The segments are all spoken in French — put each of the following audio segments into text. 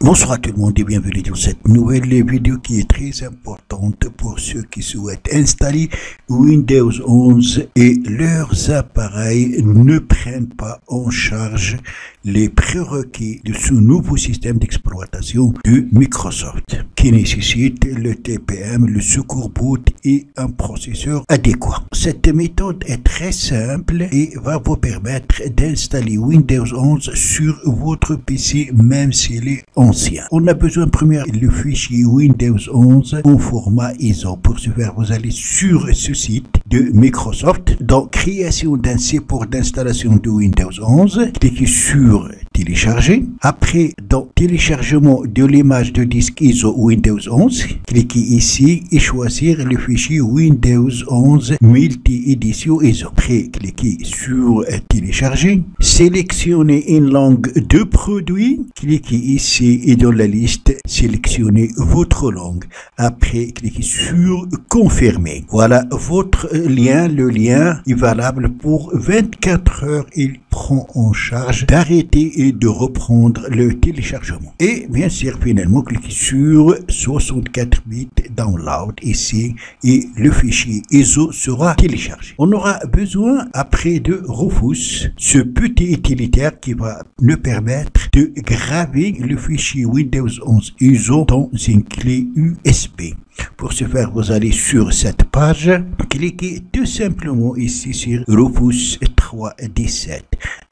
Bonsoir à tout le monde et bienvenue dans cette nouvelle vidéo qui est très importante pour ceux qui souhaitent installer Windows 11 et leurs appareils ne prennent pas en charge les prérequis de ce nouveau système d'exploitation de Microsoft qui nécessite le TPM, le secours boot et un processeur adéquat. Cette méthode est très simple et va vous permettre d'installer Windows 11 sur votre PC même s'il est ancien. On a besoin premièrement le fichier Windows 11 en format ISO. Pour ce faire, vous allez sur ce site de Microsoft, dans création d'un support d'installation de Windows 11, cliquez sur télécharger. Après, dans téléchargement de l'image de disque ISO Windows 11, cliquez ici et choisir le fichier Windows 11 multi-édition ISO. Après, cliquez sur télécharger. Sélectionnez une langue de produit. Cliquez ici et dans la liste, sélectionnez votre langue. Après, cliquez sur confirmer. Voilà votre lien. Le lien est valable pour 24 heures. Il prend en charge d'arrêter et de reprendre le téléchargement. Et bien sûr, finalement, cliquez sur 64 bits download ici et le fichier ISO sera téléchargé. On aura besoin après de Rufus, ce petit utilitaire qui va nous permettre de graver le fichier Windows 11 ISO dans une clé USB. Pour ce faire, vous allez sur cette page, cliquez tout simplement ici sur Rufus 317,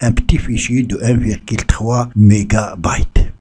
un petit fichier de 1,3 MB.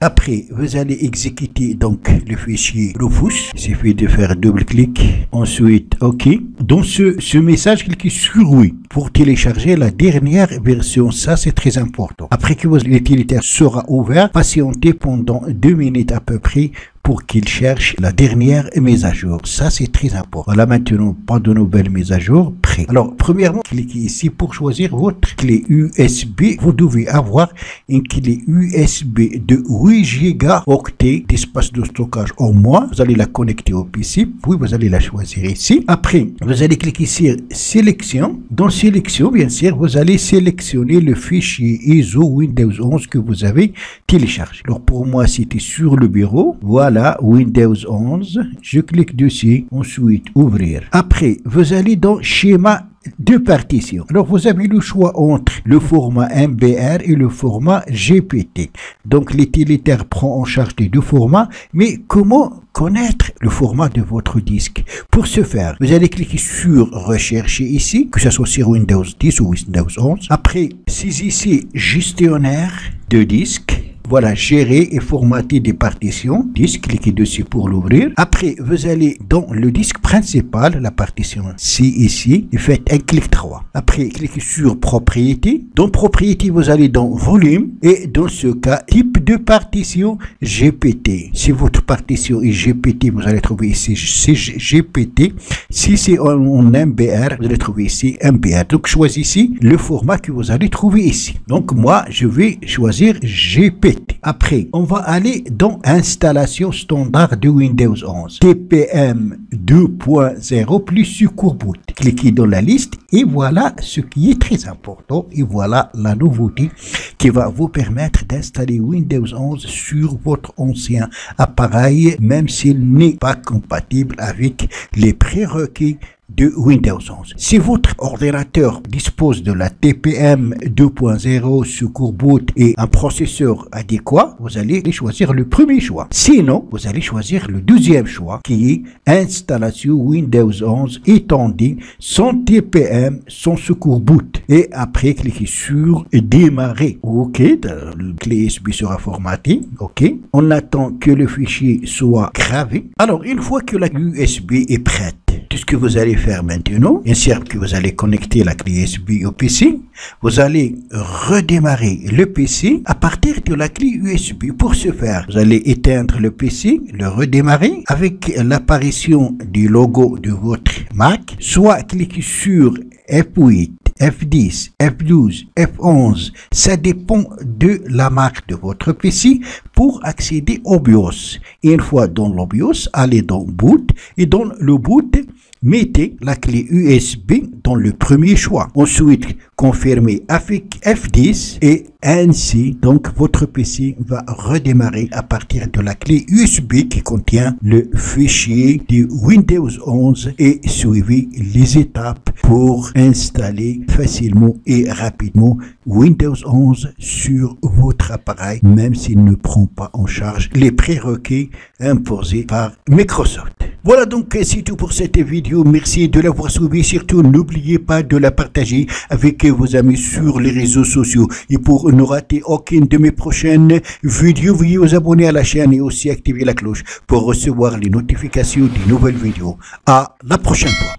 Après, vous allez exécuter donc le fichier Rufus. Il suffit de faire double-clic. Ensuite, OK. Dans ce message, cliquez sur oui pour télécharger la dernière version. Ça, c'est très important. Après que l'utilitaire sera ouvert, patientez pendant 2 minutes à peu près pour qu'il cherche la dernière mise à jour. Ça, c'est très important. Voilà, maintenant, pas de nouvelles mises à jour. Prêt. Alors, premièrement, cliquez ici pour choisir votre clé USB. Vous devez avoir une clé USB de 8 Go octets d'espace de stockage au moins. Vous allez la connecter au PC. Puis, vous allez la choisir ici. Après, vous allez cliquer sur sélection. Dans sélection, bien sûr, vous allez sélectionner le fichier ISO Windows 11 que vous avez téléchargé. Alors, pour moi, c'était sur le bureau. Voilà, Windows 11, je clique dessus, ensuite ouvrir. Après, vous allez dans schéma de partition. Alors, vous avez le choix entre le format MBR et le format GPT. Donc, l'utilitaire prend en charge les deux formats, mais comment connaître le format de votre disque? Pour ce faire, vous allez cliquer sur rechercher ici, que ce soit sur Windows 10 ou Windows 11. Après, saisissez gestionnaire de disque. Voilà, gérer et formater des partitions. Disque, cliquez dessus pour l'ouvrir. Après, vous allez dans le disque principal, la partition C ici, et faites un clic droit. Après, cliquez sur propriété. Dans propriété, vous allez dans volume et dans ce cas, type de partition GPT. Si votre partition est GPT, vous allez trouver ici GPT. Si c'est en MBR, vous allez trouver ici MBR. Donc, choisissez le format que vous allez trouver ici. Donc, moi, je vais choisir GPT. Après, on va aller dans installation standard de Windows 11. TPM 2.0 plus secours boot. Cliquez dans la liste et voilà ce qui est très important. Et voilà la nouveauté qui va vous permettre d'installer Windows 11 sur votre ancien appareil, même s'il n'est pas compatible avec les prérequis de Windows 11. Si votre ordinateur dispose de la TPM 2.0, secours boot et un processeur adéquat, vous allez choisir le premier choix. Sinon, vous allez choisir le deuxième choix qui est installation Windows 11 étendue sans TPM, sans secours boot. Et après, cliquez sur démarrer. OK, le clé USB sera formatée. OK. On attend que le fichier soit gravé. Alors, une fois que la USB est prête, tout ce que vous allez faire maintenant, bien sûr que vous allez connecter la clé USB au PC, vous allez redémarrer le PC à partir de la clé USB. Pour ce faire, vous allez éteindre le PC, le redémarrer avec l'apparition du logo de votre Mac, soit cliquez sur F8, F10, F12, F11, ça dépend de la marque de votre PC pour accéder au BIOS. Une fois dans le BIOS, allez dans Boot et dans le Boot, mettez la clé USB dans le premier choix. Ensuite, confirmez avec F10 et ainsi, donc, votre PC va redémarrer à partir de la clé USB qui contient le fichier de Windows 11 et suivez les étapes pour installer facilement et rapidement Windows 11 sur votre appareil, même s'il ne prend pas en charge les prérequis imposés par Microsoft. Voilà donc, c'est tout pour cette vidéo. Merci de l'avoir suivi. Surtout, n'oubliez pas de la partager avec vos amis sur les réseaux sociaux. Et pour ne rater aucune de mes prochaines vidéos, veuillez vous abonner à la chaîne et aussi activer la cloche pour recevoir les notifications des nouvelles vidéos. À la prochaine fois.